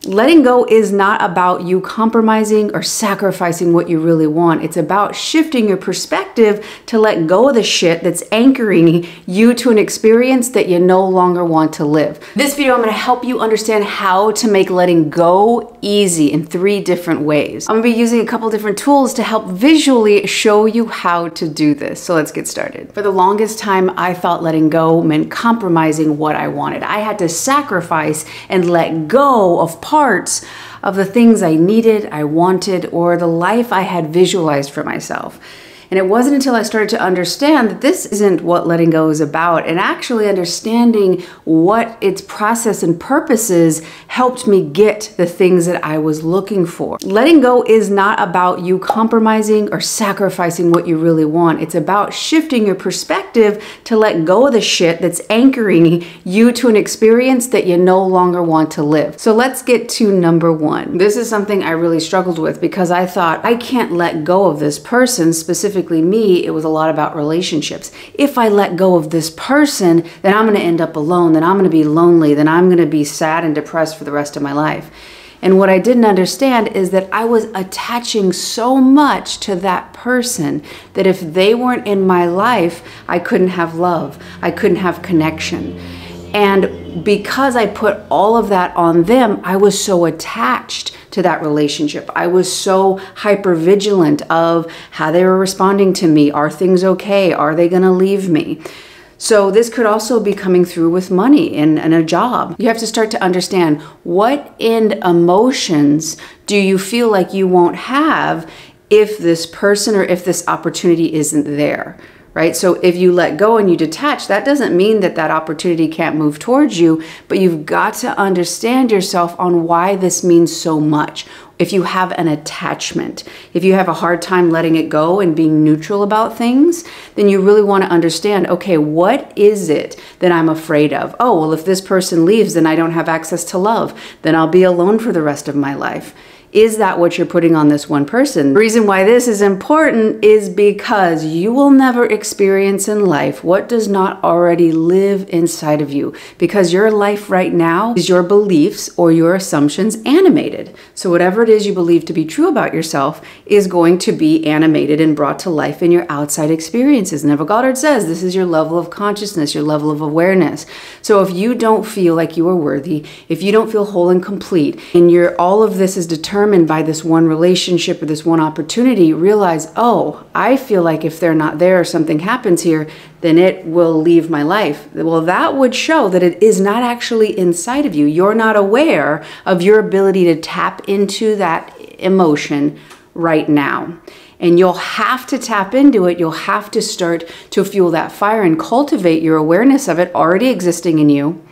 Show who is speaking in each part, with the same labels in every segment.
Speaker 1: Letting go is not about you compromising or sacrificing what you really want. It's about shifting your perspective to let go of the shit that's anchoring you to an experience that you no longer want to live. This video, I'm going to help you understand how to make letting go easy in 3 different ways. I'm going to be using a couple different tools to help visually show you how to do this. So let's get started. For the longest time, I thought letting go meant compromising what I wanted. I had to sacrifice and let go of parts of the things I needed, I wanted, or the life I had visualized for myself. And it wasn't until I started to understand that this isn't what letting go is about, and actually understanding what its process and purpose is helped me get the things that I was looking for. Letting go is not about you compromising or sacrificing what you really want. It's about shifting your perspective to let go of the shit that's anchoring you to an experience that you no longer want to live. So let's get to number 1. This is something I really struggled with because I thought I can't let go of this person, specifically me. It was a lot about relationships. If I let go of this person, then I'm going to end up alone, then I'm going to be lonely, then I'm going to be sad and depressed for the rest of my life. And what I didn't understand is that I was attaching so much to that person that if they weren't in my life, I couldn't have love, I couldn't have connection. And because I put all of that on them, I was so attached to that relationship. I was so hyper vigilant of how they were responding to me. Are things okay? Are they going to leave me? So this could also be coming through with money and a job. You have to start to understand what end emotions do you feel like you won't have if this person or if this opportunity isn't there. Right? So if you let go and you detach, that doesn't mean that that opportunity can't move towards you, but you've got to understand yourself on why this means so much. If you have an attachment, if you have a hard time letting it go and being neutral about things, then you really want to understand, okay, what is it that I'm afraid of? Oh, well, if this person leaves, then I don't have access to love. Then I'll be alone for the rest of my life. Is that what you're putting on this one person? The reason why this is important is because you will never experience in life what does not already live inside of you, because your life right now is your beliefs or your assumptions animated. So whatever it is you believe to be true about yourself is going to be animated and brought to life in your outside experiences. Neville Goddard says this is your level of consciousness, your level of awareness. So if you don't feel like you are worthy, if you don't feel whole and complete, and all of this is determined by this one relationship or this one opportunity, realize, oh, I feel like if they're not there or something happens here, then it will leave my life. Well, that would show that it is not actually inside of you. You're not aware of your ability to tap into that emotion right now. And you'll have to tap into it. You'll have to start to fuel that fire and cultivate your awareness of it already existing in you.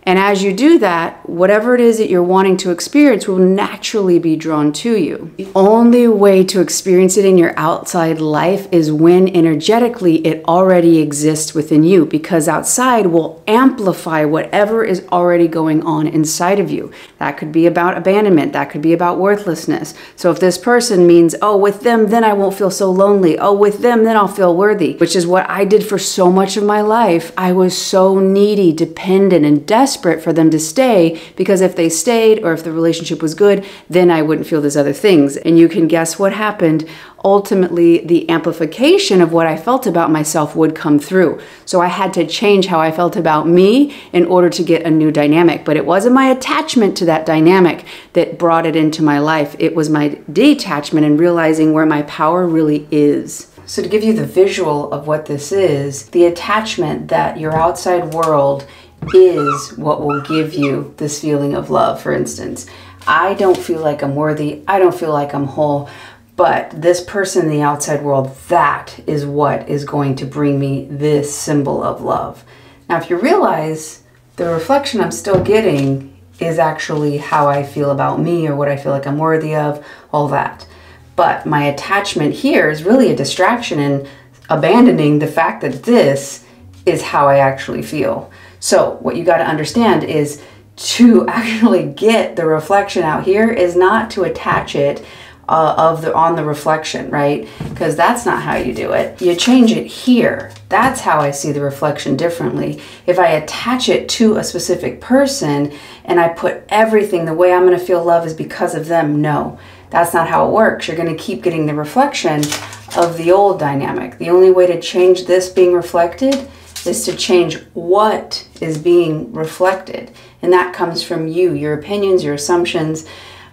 Speaker 1: And as you do that, whatever it is that you're wanting to experience will naturally be drawn to you. The only way to experience it in your outside life is when energetically it already exists within you, because outside will amplify whatever is already going on inside of you. That could be about abandonment. That could be about worthlessness. So if this person means, oh, with them, then I won't feel so lonely. Oh, with them, then I'll feel worthy, which is what I did for so much of my life. I was so needy, dependent, and desperate for them to stay, because if they stayed or if the relationship was good, then I wouldn't feel these other things. And you can guess what happened. Ultimately, the amplification of what I felt about myself would come through. So I had to change how I felt about me in order to get a new dynamic. But it wasn't my attachment to that dynamic that brought it into my life. It was my detachment and realizing where my power really is. So to give you the visual of what this is, the attachment that your outside world is what will give you this feeling of love. For instance, I don't feel like I'm worthy. I don't feel like I'm whole. But this person in the outside world, that is what is going to bring me this symbol of love. Now, if you realize the reflection I'm still getting is actually how I feel about me or what I feel like I'm worthy of, all that. But my attachment here is really a distraction in abandoning the fact that this is how I actually feel. So what you got to understand is to actually get the reflection out here is not to attach it on the reflection, right? Because that's not how you do it. You change it here. That's how I see the reflection differently. If I attach it to a specific person and I put everything, the way I'm going to feel love is because of them. No, that's not how it works. You're going to keep getting the reflection of the old dynamic. The only way to change this being reflected is to change what is being reflected. And that comes from you, your opinions, your assumptions,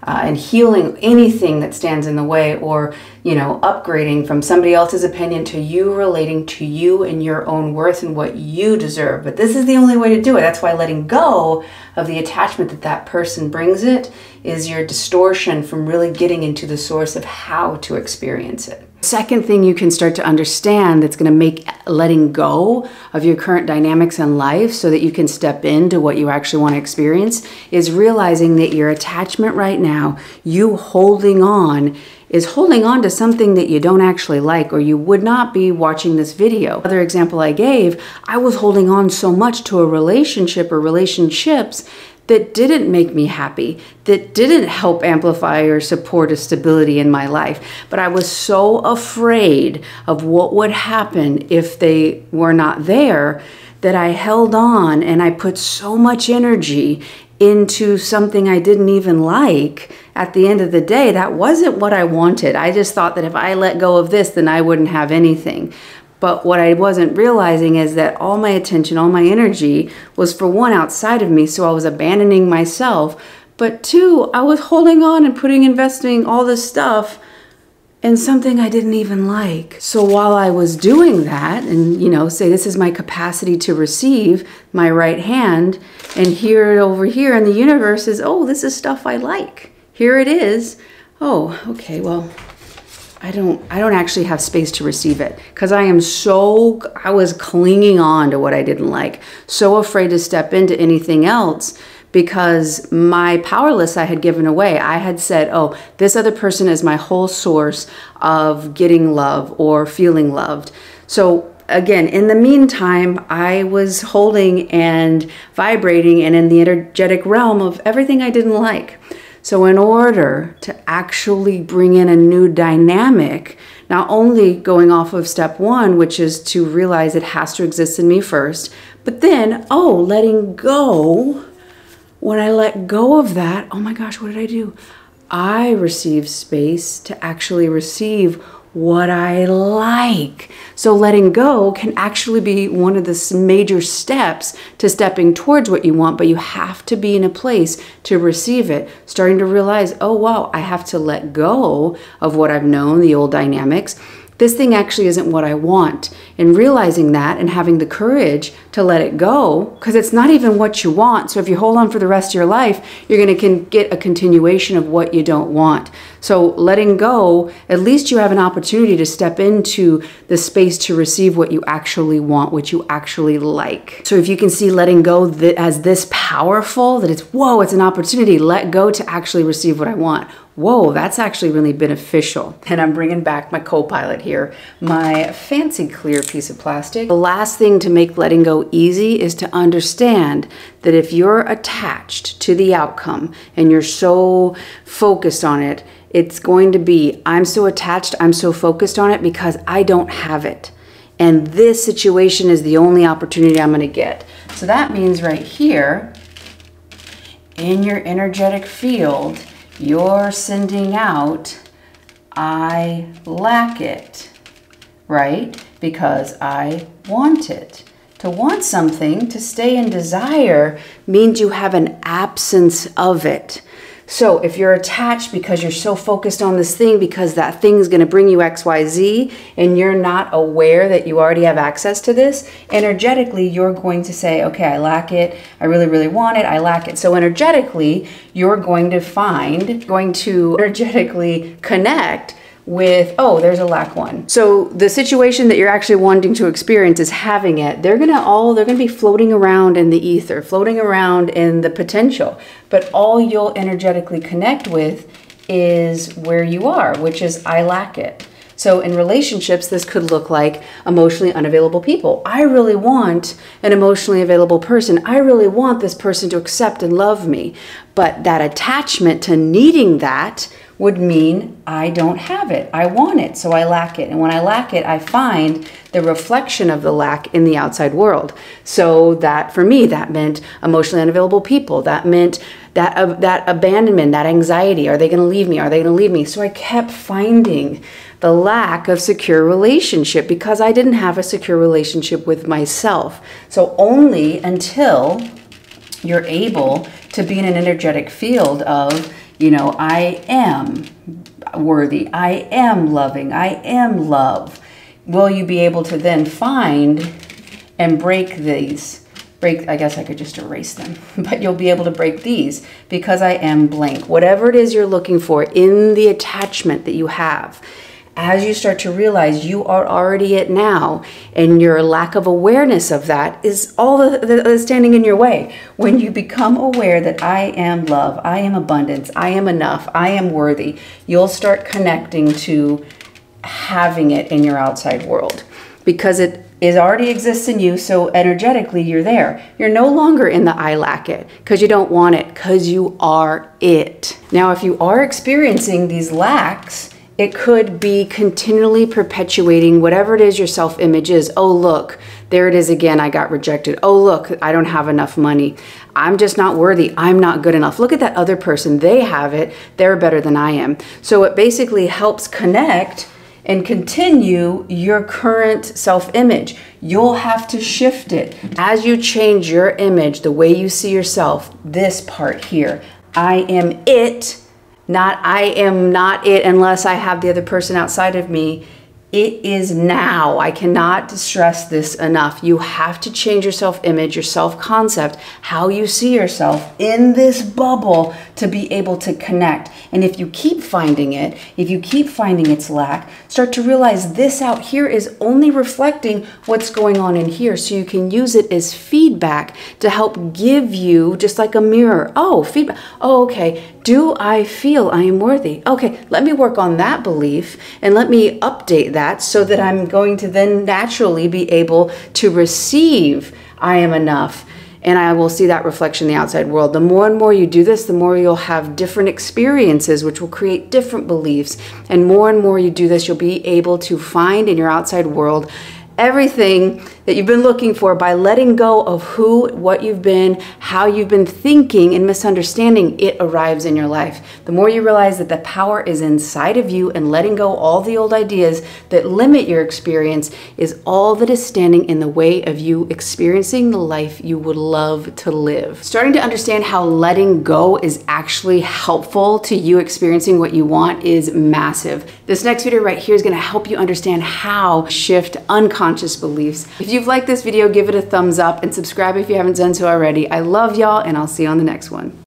Speaker 1: and healing anything that stands in the way, or, you know, upgrading from somebody else's opinion to you relating to you and your own worth and what you deserve. But this is the only way to do it. That's why letting go of the attachment that that person brings it is your distortion from really getting into the source of how to experience it. Second thing you can start to understand that's going to make letting go of your current dynamics in life so that you can step into what you actually want to experience is realizing that your attachment right now, you holding on, is holding on to something that you don't actually like, or you would not be watching this video. Another example I gave, I was holding on so much to a relationship or relationships that didn't make me happy, that didn't help amplify or support a stability in my life. But I was so afraid of what would happen if they were not there that I held on, and I put so much energy into something I didn't even like. At the end of the day, that wasn't what I wanted. I just thought that if I let go of this, then I wouldn't have anything. But what I wasn't realizing is that all my attention, all my energy was, for one, outside of me, so I was abandoning myself. But two, I was holding on and investing all this stuff in something I didn't even like. So while I was doing that, and, you know, say this is my capacity to receive, my right hand, and here over here in the universe is, oh, this is stuff I like. Here it is. Oh, okay, well, I don't actually have space to receive it because I was clinging on to what I didn't like, so afraid to step into anything else because my powerless I had given away. I had said, oh, this other person is my whole source of getting love or feeling loved. So again, in the meantime, I was holding and vibrating and in the energetic realm of everything I didn't like. So in order to actually bring in a new dynamic, not only going off of step one, which is to realize it has to exist in me first, but then, oh, letting go. When I let go of that, oh my gosh, what did I do? I received space to actually receive what I like. So letting go can actually be one of the major steps to stepping towards what you want, but you have to be in a place to receive it, starting to realize, oh wow, I have to let go of what I've known, the old dynamics. This thing actually isn't what I want. And realizing that and having the courage to let it go, because it's not even what you want. So if you hold on for the rest of your life, you're going to get a continuation of what you don't want. So letting go, at least you have an opportunity to step into the space to receive what you actually want, what you actually like. So if you can see letting go as this powerful, that it's, whoa, it's an opportunity, let go to actually receive what I want. Whoa, that's actually really beneficial. And I'm bringing back my co-pilot here, my fancy clear piece of plastic. The last thing to make letting go easy is to understand that if you're attached to the outcome and you're so focused on it, it's going to be, I'm so attached, I'm so focused on it because I don't have it. And this situation is the only opportunity I'm going to get. So that means right here, in your energetic field, you're sending out, I lack it, right? Because I want it. To want something, to stay in desire, means you have an absence of it. So if you're attached because you're so focused on this thing, because that thing is going to bring you XYZ, and you're not aware that you already have access to this, energetically, you're going to say, okay, I lack it. I really, really want it. I lack it. So energetically, you're going to energetically connect with, oh, there's a lack one. So the situation that you're actually wanting to experience is having it. They're gonna be floating around in the ether, floating around in the potential, but all you'll energetically connect with is where you are, which is I lack it. So in relationships, this could look like emotionally unavailable people. I really want an emotionally available person. I really want this person to accept and love me. But that attachment to needing that would mean I don't have it. I want it, so I lack it. And when I lack it, I find the reflection of the lack in the outside world. So that, for me, that meant emotionally unavailable people. That meant that abandonment, that anxiety. Are they going to leave me? Are they going to leave me? So I kept finding the lack of secure relationship because I didn't have a secure relationship with myself. So only until you're able to be in an energetic field of, you know, I am worthy, I am loving, I am love, will you be able to then find and break these. I guess I could just erase them, but you'll be able to break these because I am blank. Whatever it is you're looking for in the attachment that you have, as you start to realize you are already it now, and your lack of awareness of that is all the standing in your way. When you become aware that I am love, I am abundance, I am enough, I am worthy, you'll start connecting to having it in your outside world because it already exists in you. So energetically, you're there. You're no longer in the I lack it because you don't want it, because you are it. Now, if you are experiencing these lacks, it could be continually perpetuating whatever it is your self-image is. Oh, look, there it is again. I got rejected. Oh, look, I don't have enough money. I'm just not worthy. I'm not good enough. Look at that other person. They have it. They're better than I am. So it basically helps connect and continue your current self-image. You'll have to shift it. As you change your image, the way you see yourself, this part here, I am it, not I am not it unless I have the other person outside of me. It is now. I cannot stress this enough. You have to change your self-image, your self-concept, how you see yourself in this bubble to be able to connect. And if you keep finding it, if you keep finding its lack, start to realize this out here is only reflecting what's going on in here. So you can use it as feedback to help give you, just like a mirror. Oh, feedback. Oh, okay. Do I feel I am worthy? Okay, let me work on that belief and let me update that so that I'm going to then naturally be able to receive I am enough. And I will see that reflection in the outside world. The more and more you do this, the more you'll have different experiences, which will create different beliefs. And more you do this, you'll be able to find in your outside world everything that you've been looking for by letting go of what you've been, how you've been thinking and misunderstanding. It arrives in your life. The more you realize that the power is inside of you and letting go all the old ideas that limit your experience is all that is standing in the way of you experiencing the life you would love to live. Starting to understand how letting go is actually helpful to you experiencing what you want is massive. This next video right here is going to help you understand how to shift unconscious beliefs. If you've liked this video, give it a thumbs up and subscribe if you haven't done so already. I love y'all, and I'll see you on the next one.